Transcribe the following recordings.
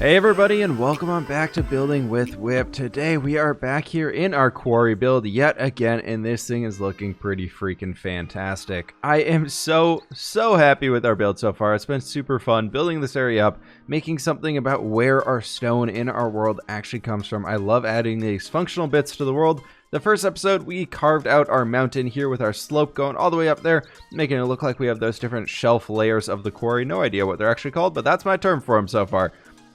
Hey everybody, and welcome on back to Building with Whip. Today we are back here in our quarry build yet again, and this thing is looking pretty freaking fantastic. I am so happy with our build so far. It's been super fun building this area up, making something about where our stone in our world actually comes from. I love adding these functional bits to the world. The first episode, we carved out our mountain here with our slope going all the way up there, making it look like we have those different shelf layers of the quarry. No idea what they're actually called, but that's my term for them so far.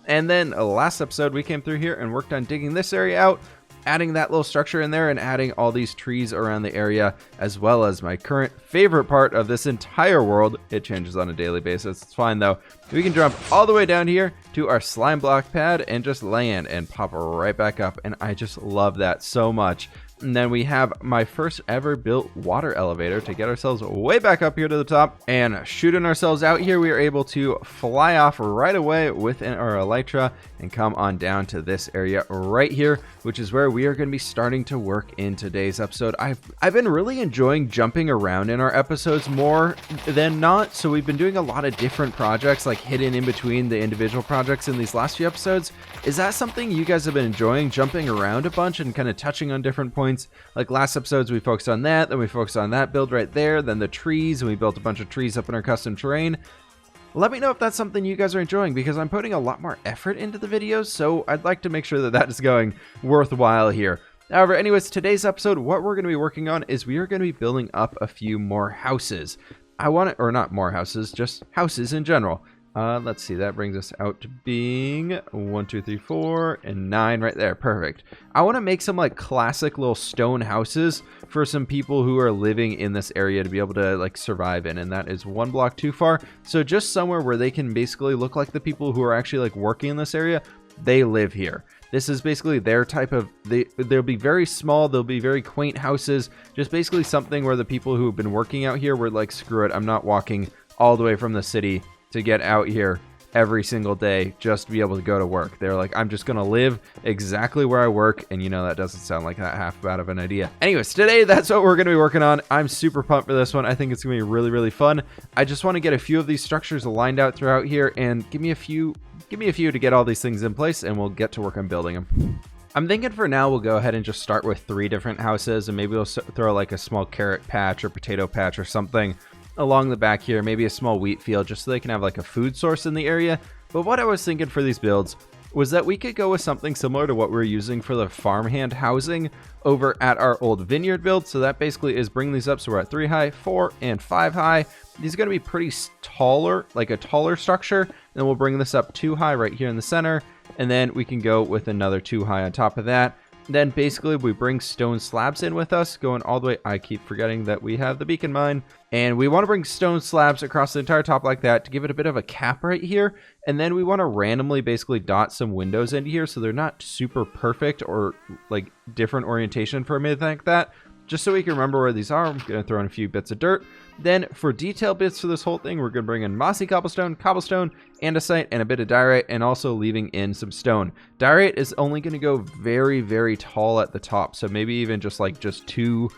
And then last episode, we came through here and worked on digging this area out, adding that little structure in there and adding all these trees around the area, as well as my current favorite part of this entire world. It changes on a daily basis. It's fine though. We can jump all the way down here to our slime block pad and just land and pop right back up. And I just love that so much. And then we have my first ever built water elevator to get ourselves way back up here to the top. And shooting ourselves out here, we are able to fly off right away within our elytra and come on down to this area right here, which is where we are going to be starting to work in today's episode. I've been really enjoying jumping around in our episodes more than not. So we've been doing a lot of different projects, like hidden in between the individual projects in these last few episodes. Is that something you guys have been enjoying, jumping around a bunch and kind of touching on different points? Like last episodes, we focused on that, then we focused on that build right there, then the trees, and we built a bunch of trees up in our custom terrain. Let me know if that's something you guys are enjoying, because I'm putting a lot more effort into the videos, so I'd like to make sure that that is going worthwhile here. However, anyways, today's episode, what we're going to be working on is we are going to be building up a few more houses. Or not more houses, just houses in general. Let's see, that brings us out to being 1, 2, 3, 4, and 9 right there. Perfect. I want to make some like classic little stone houses for some people who are living in this area to be able to like survive in, and that is one block too far. So just somewhere where they can basically look like the people who are actually like working in this area, they live here. This is basically their type of, they'll be very small, they'll be very quaint houses, just basically something where the people who have been working out here were like, screw it, I'm not walking all the way from the city to get out here every single day just to be able to go to work. They're like, I'm just gonna live exactly where I work, and you know that doesn't sound like that half bad of an idea. Anyways, today that's what we're gonna be working on. I'm super pumped for this one. I think it's gonna be really fun. I just want to get a few of these structures lined out throughout here, and give me a few to get all these things in place, and we'll get to work on building them. I'm thinking for now we'll go ahead and just start with 3 different houses, and maybe we'll throw like a small carrot patch or potato patch or something along the back here, maybe a small wheat field, just so they can have like a food source in the area. But what I was thinking for these builds was that we could go with something similar to what we're using for the farmhand housing over at our old vineyard build. So that basically is bring these up so we're at 3 high, 4, and 5 high. These are going to be pretty taller, like a taller structure. Then we'll bring this up 2 high right here in the center, and then we can go with another 2 high on top of that. Then basically we bring stone slabs in with us, going all the way. I keep forgetting that we have the beacon mine, and we want to bring stone slabs across the entire top like that to give it a bit of a cap right here. And then we want to randomly basically dot some windows into here so they're not super perfect or like different orientation for me, like that, just so we can remember where these are. I'm going to throw in a few bits of dirt. Then for detail bits for this whole thing, we're going to bring in mossy cobblestone, andesite, and a bit of diorite, and also leaving in some stone. Diorite is only going to go very tall at the top, so maybe even just 2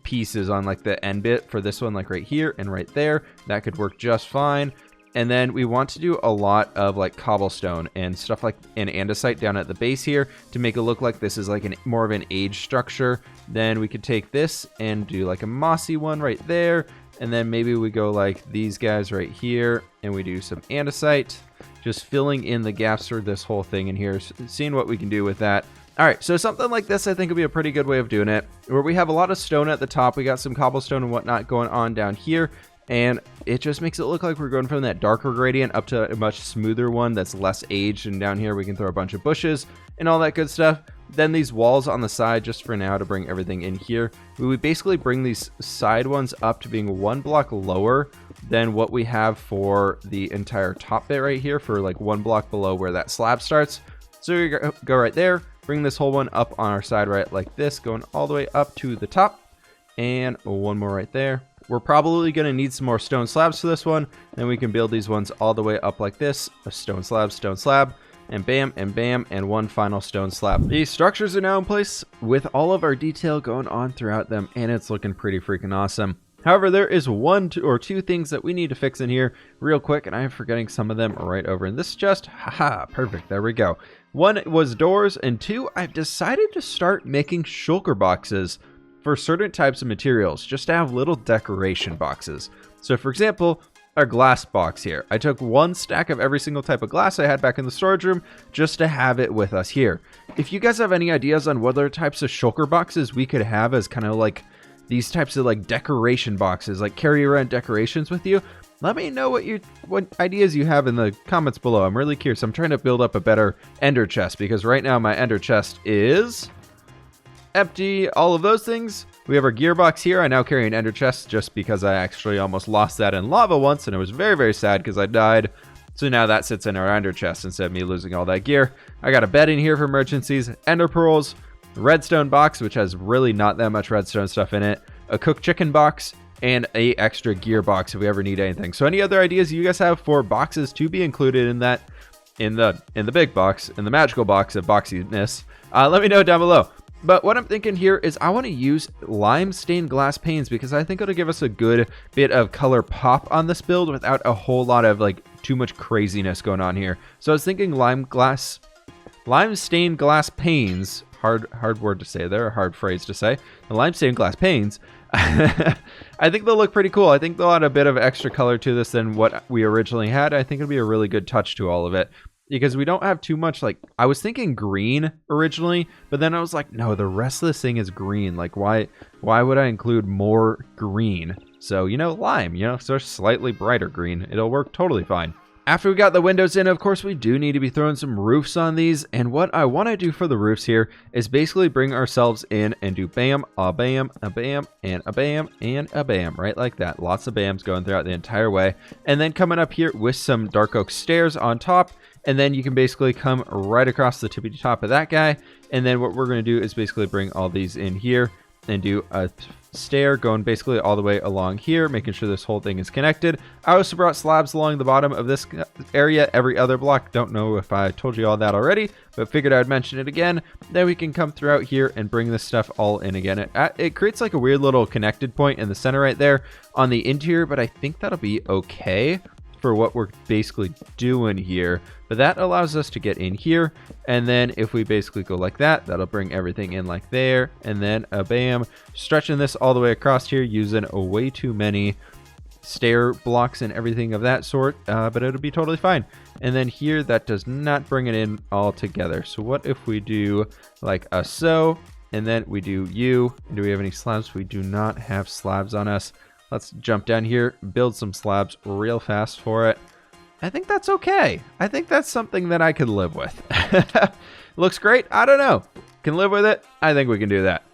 pieces on like the end bit for this one, like right here and right there. That could work just fine. And then we want to do a lot of like cobblestone and stuff like an andesite down at the base here to make it look like this is like more of an age structure. Then we could take this and do like a mossy one right there. And then maybe we go like these guys right here and we do some andesite, just filling in the gaps for this whole thing in here, seeing what we can do with that. All right, so something like this I think would be a pretty good way of doing it, where we have a lot of stone at the top. We got some cobblestone and whatnot going on down here, and it just makes it look like we're going from that darker gradient up to a much smoother one that's less aged. And down here we can throw a bunch of bushes and all that good stuff. Then these walls on the side, just for now to bring everything in here, we would basically bring these side ones up to being 1 block lower than what we have for the entire top bit right here, for like 1 block below where that slab starts. So we go right there, bring this whole one up on our side right like this, going all the way up to the top, and 1 more right there. We're probably going to need some more stone slabs for this one. Then we can build these ones all the way up like this, a stone slab, and bam, and 1 final stone slab. These structures are now in place with all of our detail going on throughout them, and it's looking pretty freaking awesome. However, there is one or two things that we need to fix in here real quick, and I am forgetting some of them right over in this chest. Haha, perfect, there we go. One was doors, and two, I've decided to start making shulker boxes for certain types of materials, just to have little decoration boxes. So for example, our glass box here. I took one stack of every single type of glass I had back in the storage room just to have it with us here. If you guys have any ideas on what other types of shulker boxes we could have as kind of like these types of like decoration boxes, like carry around decorations with you, let me know what ideas you have in the comments below. I'm really curious. I'm trying to build up a better ender chest because right now my ender chest is empty. All of those things. We have our gearbox here. I now carry an ender chest just because I actually almost lost that in lava once, and it was very, very sad because I died. So now that sits in our ender chest instead of me losing all that gear. I got a bed in here for emergencies, ender pearls, redstone box, which has really not that much redstone stuff in it, a cooked chicken box, and a extra gear box if we ever need anything. So any other ideas you guys have for boxes to be included in that, in the big box, in the magical box of boxiness, let me know down below. But what I'm thinking here is I want to use lime stained glass panes because I think it'll give us a good bit of color pop on this build without a whole lot of like too much craziness going on here. So I was thinking lime stained glass panes, hard word to say there, a hard phrase to say, the lime stained glass panes. I think they'll look pretty cool. I think they'll add a bit of extra color to this than what we originally had. I think it'll be a really good touch to all of it. Because we don't have too much, like, I was thinking green originally, but then I was like, no, the rest of this thing is green. Like, why would I include more green? So, you know, lime, you know, so slightly brighter green. It'll work totally fine. After we got the windows in, of course, we do need to be throwing some roofs on these. And what I want to do for the roofs here is basically bring ourselves in and do bam, a bam, a bam, and a bam, and a bam, right like that. Lots of bams going throughout the entire way. And then coming up here with some dark oak stairs on top. And then you can basically come right across the tippy top of that guy. And then what we're going to do is basically bring all these in here and do a stair going basically all the way along here, making sure this whole thing is connected. I also brought slabs along the bottom of this area, every other block. Don't know if I told you all that already, but figured I'd mention it again. Then we can come throughout here and bring this stuff all in again. It creates like a weird little connected point in the center right there on the interior, but I think that'll be okay for what we're basically doing here. But that allows us to get in here, and then if we basically go like that, that'll bring everything in like there, and then a bam, stretching this all the way across here using way too many stair blocks and everything of that sort, but it'll be totally fine. And then here, that does not bring it in all together. So what if we do like a so, and then we do you? Do we have any slabs? We do not have slabs on us. Let's jump down here, build some slabs real fast for it. I think that's okay. I think that's something that I could live with. Looks great. I don't know. Can live with it. I think we can do that.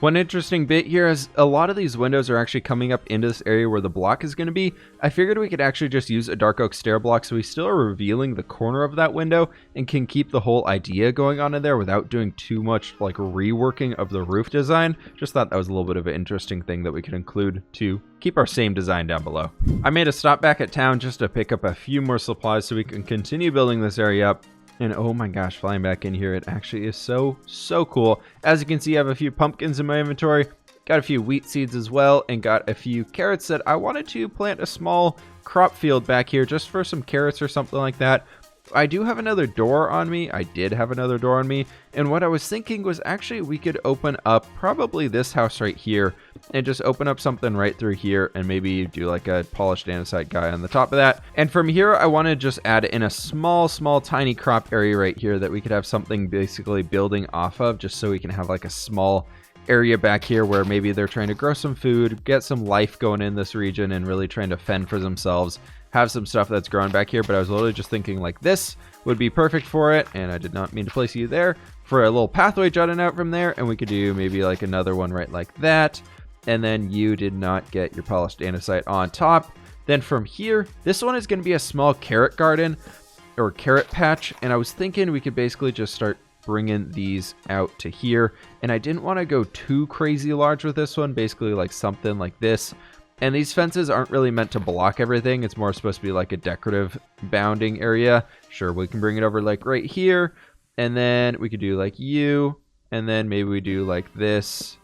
One interesting bit here is a lot of these windows are actually coming up into this area where the block is going to be. I figured we could actually just use a dark oak stair block so we still are revealing the corner of that window and can keep the whole idea going on in there without doing too much like reworking of the roof design. Just thought that was a little bit of an interesting thing that we could include to keep our same design down below. I made a stop back at town just to pick up a few more supplies so we can continue building this area up. And oh my gosh, flying back in here, it actually is so cool. As you can see, I have a few pumpkins in my inventory, got a few wheat seeds as well, and got a few carrots that I wanted to plant a small crop field back here just for some carrots or something like that. I do have another door on me. I did have another door on me. And what I was thinking was actually we could open up probably this house right here and just open up something right through here and maybe do like a polished andesite guy on the top of that. And from here, I want to just add in a small, tiny crop area right here that we could have something basically building off of just so we can have like a small area back here where maybe they're trying to grow some food, get some life going in this region and really trying to fend for themselves. Have some stuff that's growing back here, but I was literally just thinking like this would be perfect for it, and I did not mean to place you there, for a little pathway jutting out from there, and we could do maybe like another one right like that, and then you did not get your polished andesite on top. Then from here, this one is going to be a small carrot garden, or carrot patch, and I was thinking we could basically just start bringing these out to here, and I didn't want to go too crazy large with this one, basically like something like this. And these fences aren't really meant to block everything. It's more supposed to be like a decorative bounding area. Sure, we can bring it over like right here. And then we could do like you. And then maybe we do like this.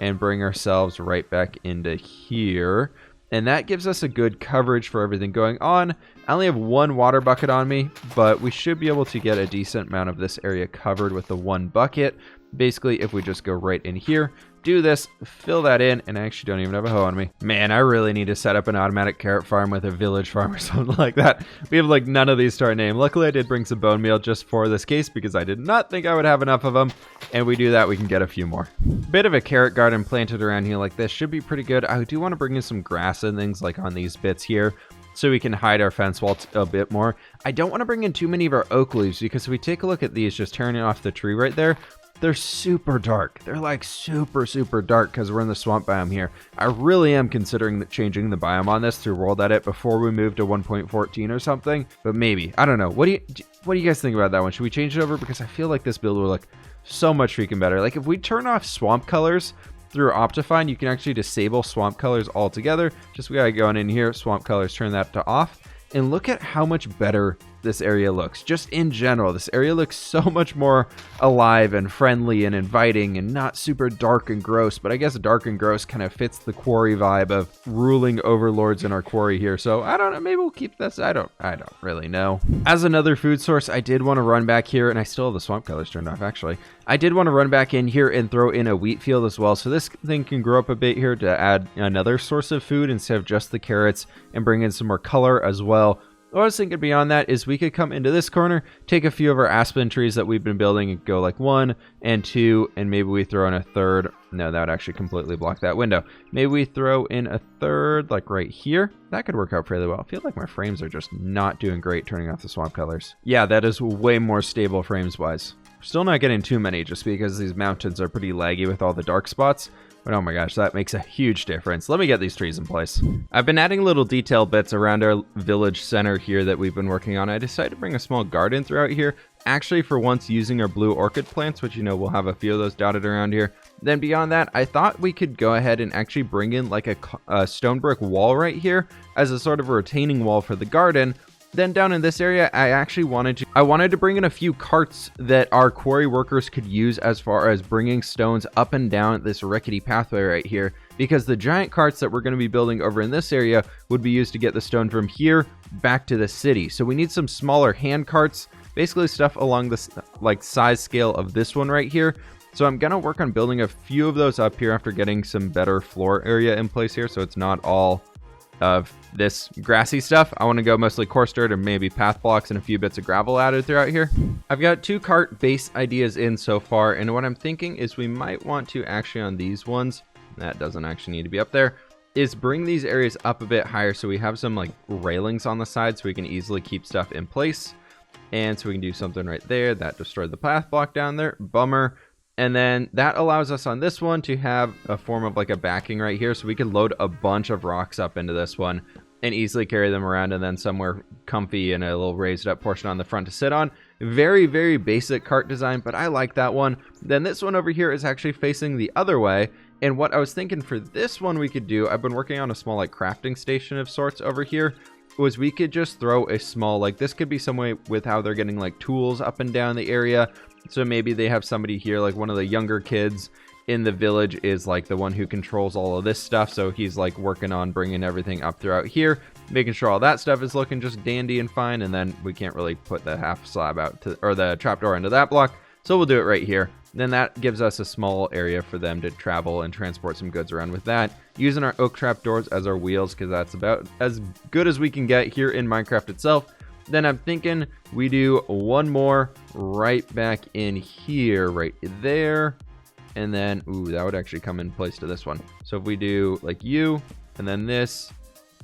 and bring ourselves right back into here. And that gives us a good coverage for everything going on. I only have one water bucket on me, but we should be able to get a decent amount of this area covered with the one bucket. Basically, if we just go right in here, do this, fill that in, and I actually don't even have a hoe on me. Man, I really need to set up an automatic carrot farm with a village farm or something like that. We have like none of these to our name. Luckily, I did bring some bone meal just for this case because I did not think I would have enough of them. And we do that, we can get a few more. Bit of a carrot garden planted around here like this should be pretty good. I do want to bring in some grass and things like on these bits here, so we can hide our fence wall a bit more. I don't want to bring in too many of our oak leaves because if we take a look at these, just tearing it off the tree right there, they're super dark. They're like super dark because we're in the swamp biome here. I really am considering changing the biome on this through world edit before we move to 1.14 or something, but maybe. I don't know. What do you guys think about that one? Should we change it over? Because I feel like this build will look so much freaking better. Like if we turn off swamp colors through Optifine, you can actually disable swamp colors altogether. Just we gotta go in here, swamp colors, turn that to off, and look at how much better this area looks. Just in general, this area looks so much more alive and friendly and inviting and not super dark and gross, but I guess dark and gross kind of fits the quarry vibe of ruling overlords in our quarry here. So I don't know, maybe we'll keep this. I don't really know. As another food source, I did want to run back here, and I still have the swamp colors turned off actually. I did want to run back in here and throw in a wheat field as well, so this thing can grow up a bit here to add another source of food instead of just the carrots, and bring in some more color as well. What I was thinking beyond that is we could come into this corner, take a few of our aspen trees that we've been building and go like 1 and 2, and maybe we throw in a third. No, that would actually completely block that window. Maybe we throw in a third like right here. That could work out fairly well. I feel like my frames are just not doing great turning off the swamp colors. Yeah, that is way more stable frames wise. Still not getting too many just because these mountains are pretty laggy with all the dark spots. But oh my gosh, that makes a huge difference. Let me get these trees in place. I've been adding little detail bits around our village center here that we've been working on. I decided to bring a small garden throughout here. Actually, for once, using our blue orchid plants, which, you know, we'll have a few of those dotted around here. Then beyond that, I thought we could go ahead and actually bring in like a stone brick wall right here as a sort of a retaining wall for the garden. Then down in this area, I wanted to bring in a few carts that our quarry workers could use as far as bringing stones up and down this rickety pathway right here, because the giant carts that we're going to be building over in this area would be used to get the stone from here back to the city. So we need some smaller hand carts, basically stuff along this like size scale of this one right here. So I'm going to work on building a few of those up here after getting some better floor area in place here, so it's not all of this grassy stuff. I want to go mostly coarse dirt or maybe path blocks and a few bits of gravel added throughout here. I've got 2 cart base ideas in so far, and what I'm thinking is we might want to actually on these ones, that doesn't actually need to be up there, is bring these areas up a bit higher so we have some like railings on the side so we can easily keep stuff in place. And so we can do something right there. That destroyed the path block down there. Bummer. And then that allows us on this one to have a form of like a backing right here. So we could load a bunch of rocks up into this one and easily carry them around, and then somewhere comfy and a little raised up portion on the front to sit on. Very, very basic cart design, but I like that one. Then this one over here is actually facing the other way. And what I was thinking for this one we could do, I've been working on a small like crafting station of sorts over here, was we could just throw a small, like this could be some way with how they're getting like tools up and down the area. So maybe they have somebody here, like one of the younger kids in the village is like the one who controls all of this stuff. So he's like working on bringing everything up throughout here, making sure all that stuff is looking just dandy and fine. And then we can't really put the half slab out to, or the trapdoor into that block. So we'll do it right here. Then that gives us a small area for them to travel and transport some goods around with that. Using our oak trapdoors as our wheels, because that's about as good as we can get here in Minecraft itself. Then I'm thinking we do one more right back in here, right there. And then, ooh, that would actually come in place to this one. So if we do like you, and then this,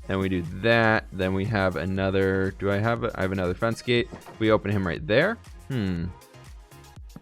and we do that, then we have another, I have another fence gate. We open him right there.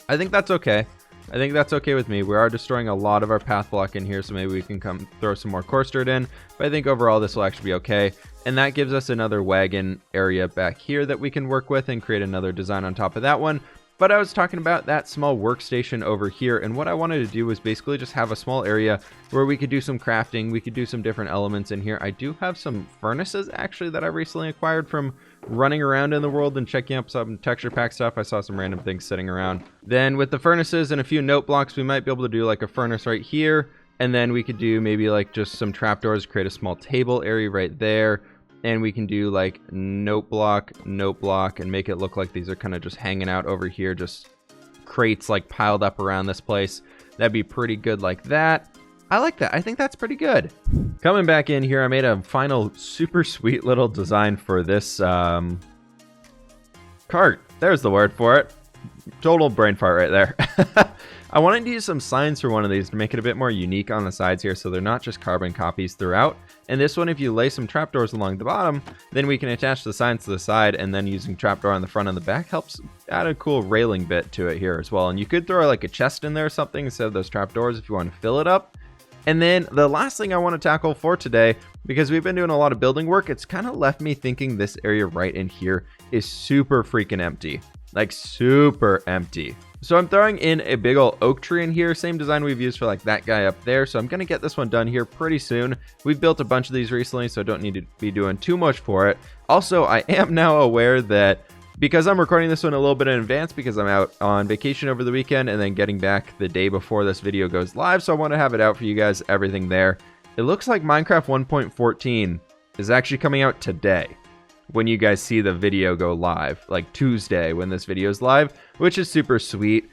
I think that's okay. I think that's okay with me. We are destroying a lot of our path block in here, so maybe we can come throw some more coarse dirt in. But I think overall this will actually be okay. And that gives us another wagon area back here that we can work with and create another design on top of that one. But I was talking about that small workstation over here, and what I wanted to do was basically just have a small area where we could do some crafting, we could do some different elements in here. I do have some furnaces actually that I recently acquired from running around in the world and checking up some texture pack stuff. I saw some random things sitting around. Then with the furnaces and a few note blocks, we might be able to do like a furnace right here, And then we could do maybe like just some trapdoors, create a small table area right there. And we can do like note block, and make it look like these are kind of just hanging out over here, just crates like piled up around this place. That'd be pretty good like that. I like that. I think that's pretty good. Coming back in here, I made a final super sweet little design for this cart. There's the word for it. Total brain fart right there. I wanted to use some signs for one of these to make it a bit more unique on the sides here, so they're not just carbon copies throughout. And this one, if you lay some trapdoors along the bottom, then we can attach the signs to the side, and then using trapdoor on the front and the back helps add a cool railing bit to it here as well. And you could throw like a chest in there or something instead of those trapdoors if you want to fill it up. And then the last thing I want to tackle for today, because we've been doing a lot of building work, it's kind of left me thinking this area right in here is super freaking empty. Like super empty. So I'm throwing in a big old oak tree in here, same design we've used for like that guy up there. So I'm going to get this one done here pretty soon. We've built a bunch of these recently, so I don't need to be doing too much for it. Also, I am now aware that because I'm recording this one a little bit in advance because I'm out on vacation over the weekend and then getting back the day before this video goes live, so I want to have it out for you guys, everything there. It looks like Minecraft 1.14 is actually coming out today when you guys see the video go live, like Tuesday when this video is live, which is super sweet.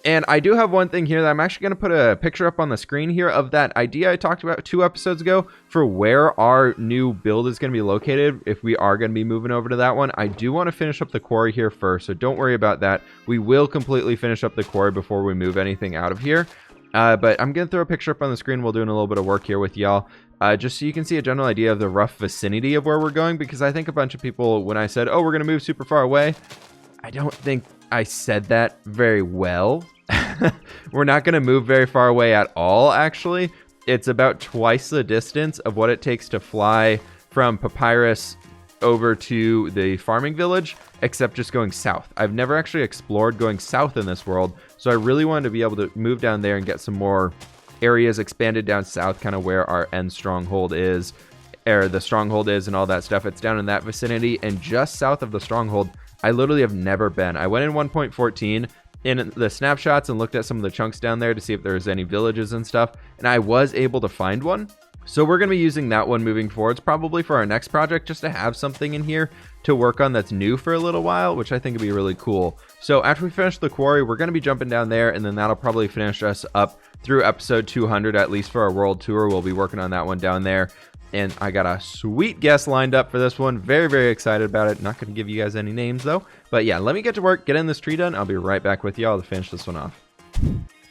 And I do have one thing here that I'm actually going to put a picture up on the screen here of that idea I talked about 2 episodes ago for where our new build is going to be located if we are going to be moving over to that one. I do want to finish up the quarry here first, so don't worry about that. We will completely finish up the quarry before we move anything out of here. But I'm going to throw a picture up on the screen while doing a little bit of work here with y'all. Just so you can see a general idea of the rough vicinity of where we're going, because I think a bunch of people, when I said, oh, we're going to move super far away, I don't think I said that very well. We're not going to move very far away at all, actually. It's about twice the distance of what it takes to fly from Papyrus over to the farming village, except just going south. I've never actually explored going south in this world, so I really wanted to be able to move down there and get some more areas expanded down south, kind of where our end stronghold is, or the stronghold is and all that stuff. It's down in that vicinity, and just south of the stronghold, I literally have never been. I went in 1.14 in the snapshots and looked at some of the chunks down there to see if there was any villages and stuff, and I was able to find one. So we're going to be using that one moving forwards, probably for our next project, just to have something in here to work on that's new for a little while, which I think would be really cool. So after we finish the quarry, we're going to be jumping down there, and then that'll probably finish us up through episode 200, at least for our world tour. We'll be working on that one down there. And I got a sweet guest lined up for this one. Very, very excited about it. Not going to give you guys any names, though. But yeah, let me get to work, get in this tree done. I'll be right back with y'all to finish this one off.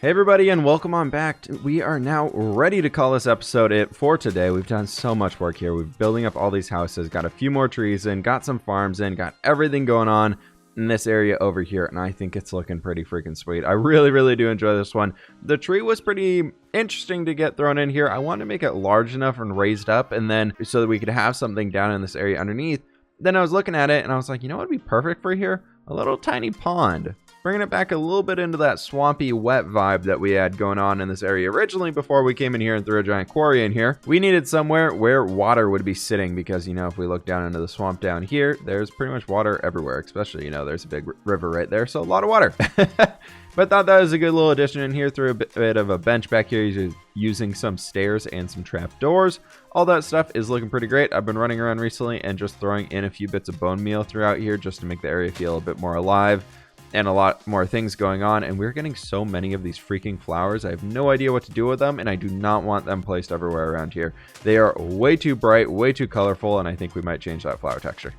Hey everybody, and welcome on back. We are now ready to call this episode it for today. We've done so much work here. We're building up all these houses, got a few more trees in, got some farms in, got everything going on in this area over here, and I think it's looking pretty freaking sweet. I really, really do enjoy this one. The tree was pretty interesting to get thrown in here. I wanted to make it large enough and raised up, and then so that we could have something down in this area underneath. Then I was looking at it, and I was like, you know what would be perfect for here? A little tiny pond. Bringing it back a little bit into that swampy, wet vibe that we had going on in this area originally before we came in here and threw a giant quarry in here. We needed somewhere where water would be sitting because, you know, if we look down into the swamp down here, there's pretty much water everywhere, especially, you know, there's a big river right there, so a lot of water. But thought that was a good little addition in here. Threw a bit of a bench back here using some stairs and some trap doors. All that stuff is looking pretty great. I've been running around recently and just throwing in a few bits of bone meal throughout here just to make the area feel a bit more alive. And a lot more things going on, and we're getting so many of these freaking flowers. I have no idea what to do with them, and I do not want them placed everywhere around here. They are way too bright, way too colorful, and I think we might change that flower texture.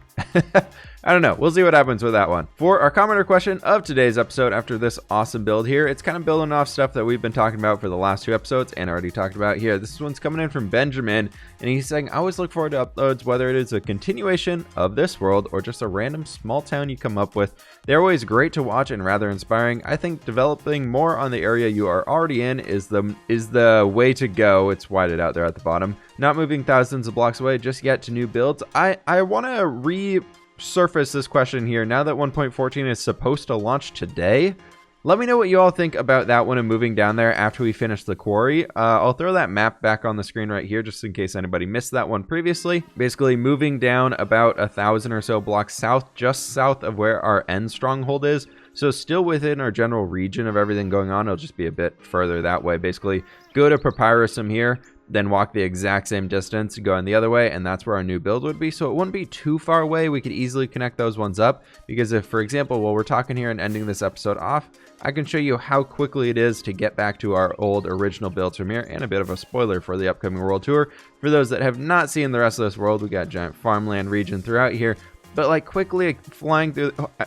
I don't know. We'll see what happens with that one. For our commenter question of today's episode after this awesome build here, it's kind of building off stuff that we've been talking about for the last 2 episodes and already talked about here. This one's coming in from Benjamin, and he's saying, I always look forward to uploads, whether it is a continuation of this world or just a random small town you come up with. They're always great to watch and rather inspiring. I think developing more on the area you are already in is the way to go. It's whited out there at the bottom. Not moving thousands of blocks away just yet to new builds. I want to resurface this question here now that 1.14 is supposed to launch today. Let me know what you all think about that one and moving down there after we finish the quarry. I'll throw that map back on the screen right here just in case anybody missed that one previously. Basically moving down about 1,000 or so blocks south, just south of where our end stronghold is, So still within our general region of everything going on, it'll just be a bit further that way. Basically, go to Papyrusum here, then walk the exact same distance, going the other way, and that's where our new build would be. So it wouldn't be too far away. We could easily connect those ones up, because if, for example, while we're talking here and ending this episode off, I can show you how quickly it is to get back to our old original builds from here, and a bit of a spoiler for the upcoming world tour. For those that have not seen the rest of this world, we got giant farmland region throughout here, but like quickly flying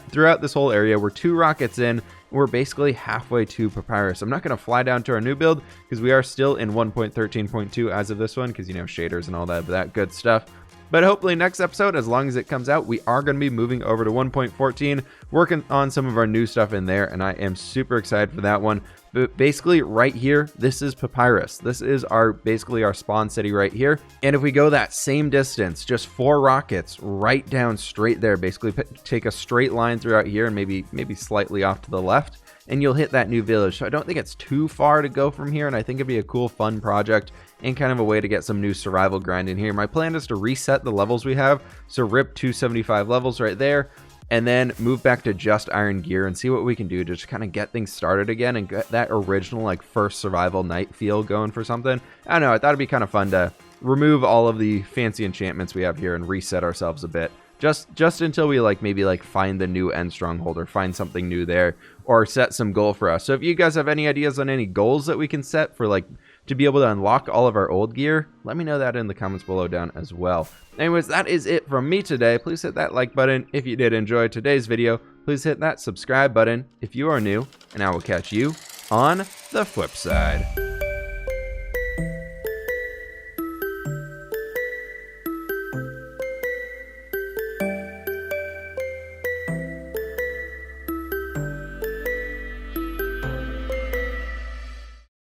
throughout this whole area, we're 2 rockets in. We're basically halfway to Papyrus. I'm not going to fly down to our new build because we are still in 1.13.2 as of this one, because, you know, shaders and all that good stuff. But hopefully next episode, as long as it comes out, we are going to be moving over to 1.14, working on some of our new stuff in there, and I am super excited for that one. But basically right here, this is Papyrus. This is basically our spawn city right here. And if we go that same distance, just 4 rockets right down straight there, basically take a straight line throughout here and maybe slightly off to the left, and you'll hit that new village. So I don't think it's too far to go from here, and I think it'd be a cool, fun project and kind of a way to get some new survival grind in here. My plan is to reset the levels we have, so rip 275 levels right there, and then move back to just iron gear and see what we can do to just kind of get things started again and get that original like first survival night feel going for something. I don't know, I thought it'd be kind of fun to remove all of the fancy enchantments we have here and reset ourselves a bit. Just until we maybe find the new end stronghold or find something new there, or set some goal for us. So if you guys have any ideas on any goals that we can set for to be able to unlock all of our old gear, let me know that in the comments below down as well. Anyways, that is it from me today. Please hit that like button if you did enjoy today's video. Please hit that subscribe button if you are new, and I will catch you on the flip side.